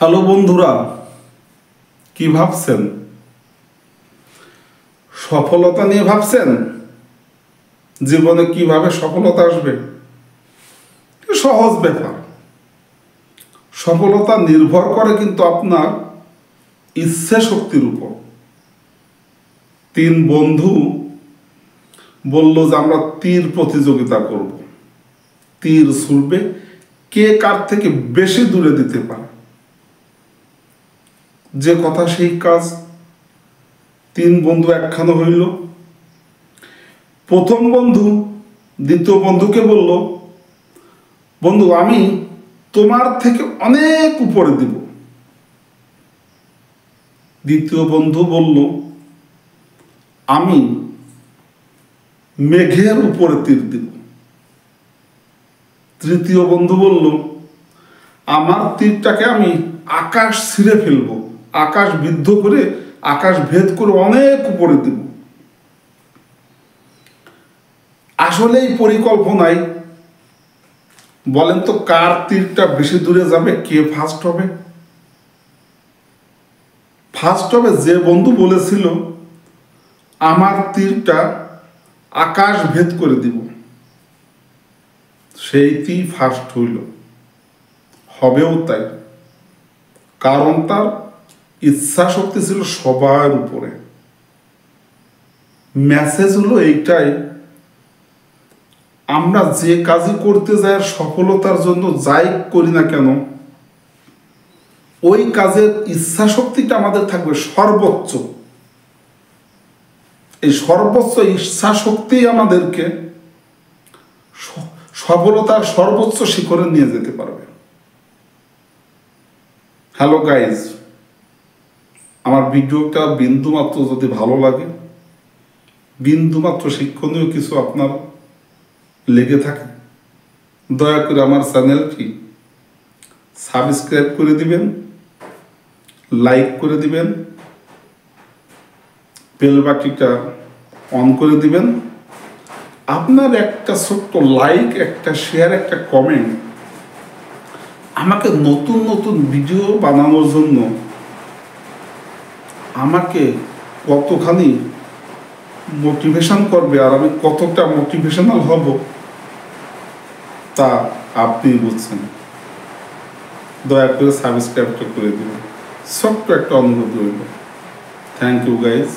Hello বন্ধুরা, কি ভাবছেন? সফলতা নিয়ে ভাবছেন? জীবনে কিভাবে সফলতা আসবে? সহজ ব্যাপার। সফলতা নির্ভর করে কিন্তু আপনার ইচ্ছা শক্তির উপর। 3 বন্ধু বলল যে আমরা তীর প্রতিযোগিতা করব। তীর ছুড়বে, কে কার থেকে বেশি দূরে দিতে পারে। যে কথা সেই কাজ। 3 বন্ধু একখানে হইল। প্রথম বন্ধু দ্বিতীয় বন্ধুকে বলল, বন্ধু আমি তোমার থেকে অনেক উপরে দিব। দ্বিতীয় বন্ধু বলল, আমি মেঘের উপরে তীর দিব। তৃতীয় বন্ধু বলল, আমার তীরটাকে আমি আকাশ ছিঁড়ে ফেলবো, আকাশ বিদ্ধ করে, আকাশ ভেদ করে অনেক উপরে দিব। আসলে এই পরিকল্পনায় বলেন তো কার তীরটা বেশি দূরে যাবে, কে ফার্স্ট হবে? ফার্স্ট হবে যে বন্ধু বলেছিল আমার তীরটা আকাশ ভেদ করে দিব, সেইটি ফার্স্ট হইল। হবেও তাই, কারণ তার ইচ্ছা শক্তি ছিল সবার উপরে। মেসেজ হলো এইটাই, আমরা যে কাজই করতে যাই সফলতার জন্য যাই করি না কেন, ওই কাজের ইচ্ছা শক্তিটা আমাদের থাকবে সর্বোচ্চ। এই সর্বোচ্চ ইচ্ছা শক্তি আমাদেরকে সফলতার সর্বোচ্চ শিখরে নিয়ে যেতে পারবে। হ্যালো গাইজ, আমার ভিডিওটা বিন্দুমাত্র যদি ভালো লাগে, বিন্দুমাত্র শিক্ষণীয় কিছু আপনার লেগে থাকে, দয়া করে আমার চ্যানেলটি সাবস্ক্রাইব করে দিবেন, লাইক করে দিবেন, বেল বাটনটা অন করে দিবেন। আপনার একটা ছোট্ট লাইক, একটা শেয়ার, একটা কমেন্ট আমাকে নতুন নতুন ভিডিও বানানোর জন্য আমাকে কতখানি মোটিভেশন করবে, আর আমি কতটা মোটিভেশনাল হব তা আপনি বুঝছেন। দয়া করে সাবস্ক্রাইবটা করে দিবেন, ছোট্ট একটা অনুরোধ রইল। Thank you guys.